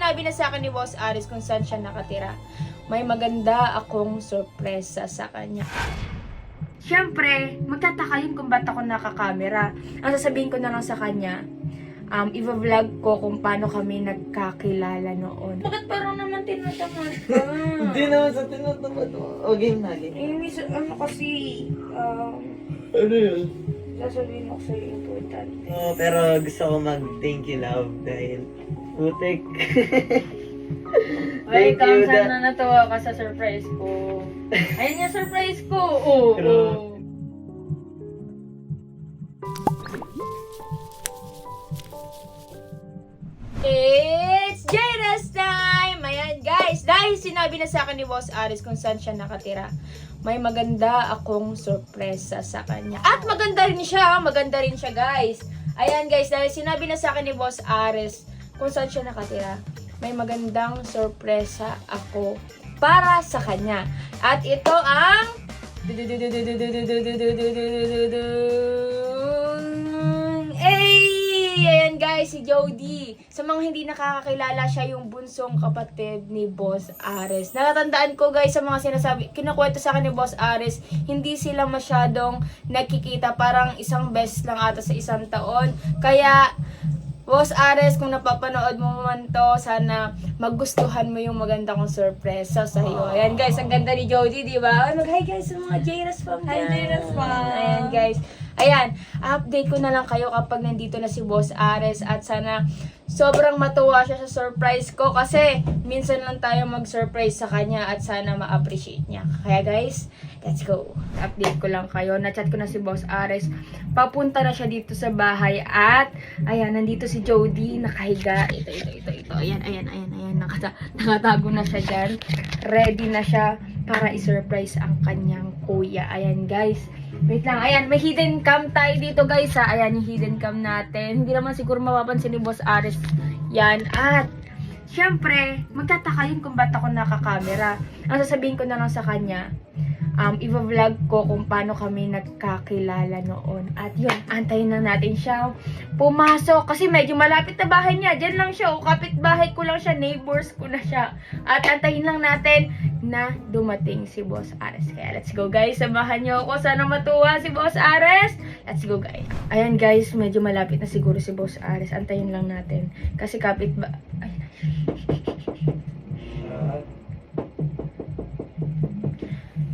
sinabi na sa akin ni Boss Aris kung saan siya nakatira. May maganda akong sorpresa sa kanya. Siyempre, magtataka yun kung ba't ako nakakamera. Ang sasabihin ko na lang sa kanya, i-vlog ko kung paano kami nagkakilala noon. Bakit parang naman tinatamad ka? Hindi naman sa tinatamad mo. O, game na, game. Ano kasi, Ano yun? sasabihin ko sa'yo importante. Oo, pero gusto ko mag-thank you, love, dahil putik. Ay, Thank you, sana natuwa ka sa surprise ko. Ayun yung surprise ko. Oo. Pero- It's Jada's time! Ayan guys, dahil sinabi na sa akin ni Boss Aris kung saan siya nakatira, may maganda akong sorpresa sa kanya. At maganda rin siya guys. Ayan guys, dahil sinabi na sa akin ni Boss Aris kung saan siya nakatira, may magandang sorpresa ako para sa kanya. At ito ang ayan guys, si Jody. Sa mga hindi nakakakilala, siya yung bunsong kapatid ni Boss Ares. Natatandaan ko guys sa mga sinasabi, kinukwento sa akin ni Boss Ares, hindi sila masyadong nagkikita, parang isang beses lang ata sa isang taon. Kaya, Boss Ares, kung napapanood mo man to, sana magustuhan mo yung maganda kong sorpresa sa iyo. Ayan guys, ang ganda ni Jody, di ba? Mag-hi guys sa mga J-Ras fam. Hi, J-Ras fam. Ayan guys. Ayan, update ko na lang kayo kapag nandito na si Boss Ares at sana sobrang matuwa siya sa surprise ko kasi minsan lang tayo mag-surprise sa kanya at sana ma-appreciate niya. Kaya guys, let's go. Update ko lang kayo. Na-chat ko na si Boss Ares. Papunta na siya dito sa bahay at ayan, nandito si Jody nakahiga. Ito. Ayan. Nakatago na siya dyan. Ready na siya para i-surprise ang kanyang kuya. Ayan guys. Wait lang. Ayan, may hidden cam tayo dito guys ha. Ayan yung hidden cam natin. Hindi naman siguro mapapansin ni Boss Ares yan. At syempre, magtataka yun kung ba't ako nakakamera. Ang sasabihin ko na lang sa kanya, i-vlog ko kung paano kami nagkakilala noon. At yun, antayin na natin siya pumasok. Kasi medyo malapit na bahay niya. Diyan lang siya. O, kapit-bahay ko lang siya. Neighbors ko na siya. At antayin lang natin na dumating si Boss Ares. Kaya let's go guys. Samahan niyo ako. Sana matuwa si Boss Ares. Let's go guys. Ayan guys, medyo malapit na siguro si Boss Ares. Antayin lang natin. Kasi kapit ba... Ayun.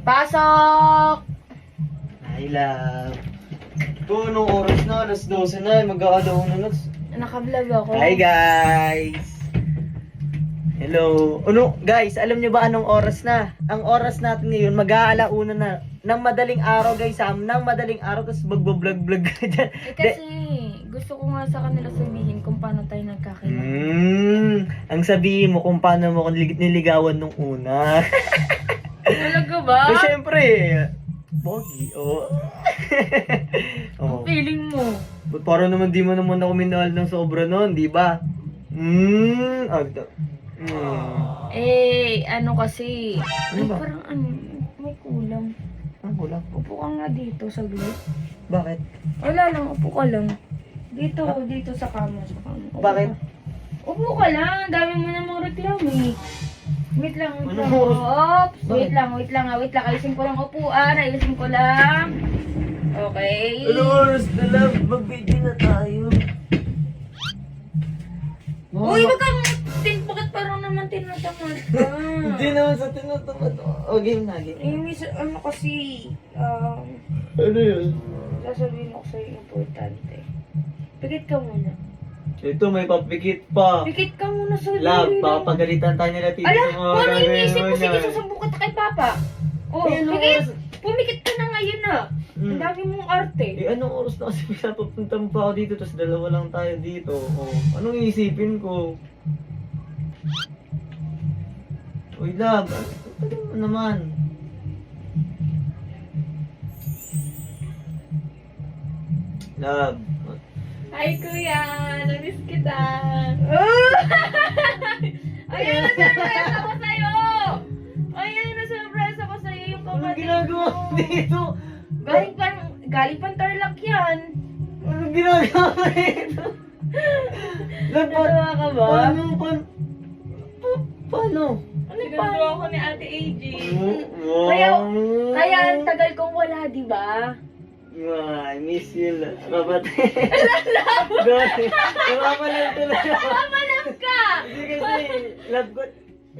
Pasok! Hi, love. Ito, anong oras na? Alas 12 na. Mag-aalaw na. Naka-vlog ako. Hi, guys. Hello. Ano, guys, alam niyo ba anong oras na? Ang oras natin ngayon, mag-aalauna na. Nang madaling araw, guys, nang madaling araw, tapos magbablog-vlog ka dyan. Kasi, gusto ko nga sa kanila sabihin kung paano tayo nagkakilala. Ang sabihin mo kung paano mo niligawan nung una. Talaga ba? So, syempre, Bogi, oh. Ang feeling mo. But parang naman di mo naman ako minahal ng sobra nun, di ba? Ano kasi, Ano ba? parang may kulang. Ang kulang. Upo ka nga dito, saglit. Bakit? Wala lang, upo ka lang. Dito sa kama. Upo Bakit? ka. Upo ka lang, ang dami mo namang reklamo eh. Wait lang. Anong oras? Oops, Bakit? wait lang. Ayusin ko lang upuan, ayusin ko lang. Okay. Anong oras na love? Mag-video na tayo. Uy, wag kang bakit parang naman tinatamad ka? Hindi naman sa tinatamad. O, game na, game. Ano kasi, Ano yun? sasabihin ko sa'yo importante. Pikit ka muna. Ito, may papikit pa. Pikit ka muna sa Love, papagalitan tayo nila tito. Ala, kung ano iniisip mo, sige, sasambong kita kay Papa. Oh, Eh, anong pikit. oras? Pumikit ka na ngayon na. Ang dami mong arte. Eh, anong oras na kasi pinapapunta mo pa ako dito, tapos dalawa lang tayo dito. Oh, anong iisipin ko? Uy, love, ano mo naman? Love. Hi, Kuya! Namiss kita! Ayan, na-surprise ako sa'yo! Ayan, na-surprise ako sa'yo yung Anong kapatid ginagawa mo. dito? Galing pang Tarlac yan. Anong ginagawa dito? Love, Natawa ka ba? Anong pan... Paano? Ano Sinundo pa? ako ni Ate AJ. Wow. Kaya ang tagal kong wala, di ba? I miss you, kapatid. Sorry. Napapalag talaga. Mamalap ka! Hindi kasi, love ko.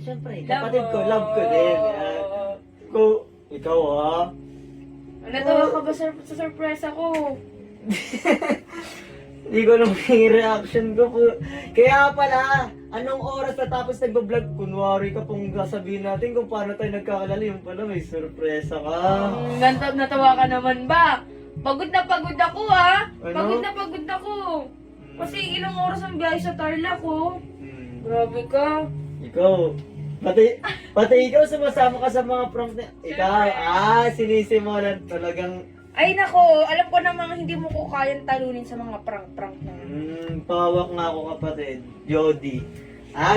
Siyempre, kapatid ko, love ko din. Ikaw Natawa ka ba sa surprise ako? Hindi ko alam yung reaction ko po. Kaya pala, anong oras na tapos nagbablog? Kunwari ka pong sabihin natin kung paano tayo nagkakalala. Yung pala, may sorpresa ka. Natawa ka naman ba? Pagod na pagod ako ha! Ano? Pagod na pagod ako! Kasi ilang oras ang biyahe sa Tarlac ko. Hmm. Grabe ka. Ikaw, pati ikaw sumasama ka sa mga prank na... Ikaw, sinisimulan talagang... Ay nako, alam ko namang hindi mo ko kayang talunin sa mga prank-prank na. Pawak nga ako kapatid, Jody.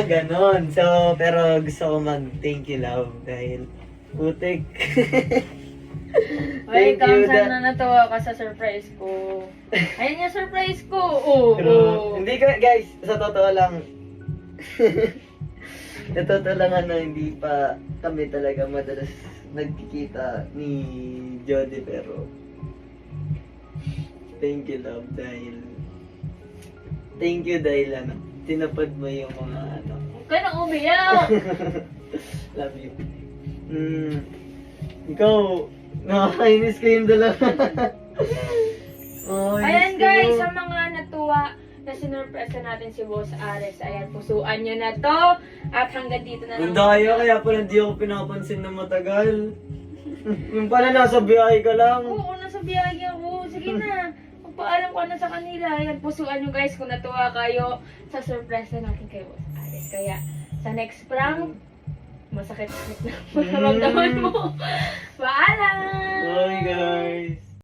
Ganon. So, pero gusto ko mag-thank you, love, dahil putik. Ay, Thank you, sana natawa ka sa surprise ko. Ayun yung surprise ko. Oo. Pero, hindi ko, guys, sa totoo lang, sa totoo lang hindi pa kami talaga madalas nagkikita ni Jody, pero thank you, love, dahil tinapad mo yung mga Huwag ka nang umiyak. love you. Ikaw, nakakainis ko yung dalawa. Ayan guys, sa mga natuwa na sinurpresa natin si Boss Ares, ayan, pusuan nyo na to. At hanggang dito na lang. Ang daya, kaya pala hindi ako pinapansin na matagal. Yung pala nasa biyahe ka lang. Oo, nasa biyahe ako. Sige na. Magpaalam ko na sa kanila. Ayan, pusuan nyo guys kung natuwa kayo sa surpresa natin kay Boss Ares. Kaya, sa next prank, masakit-sakit na mararamdaman mo. Paalam!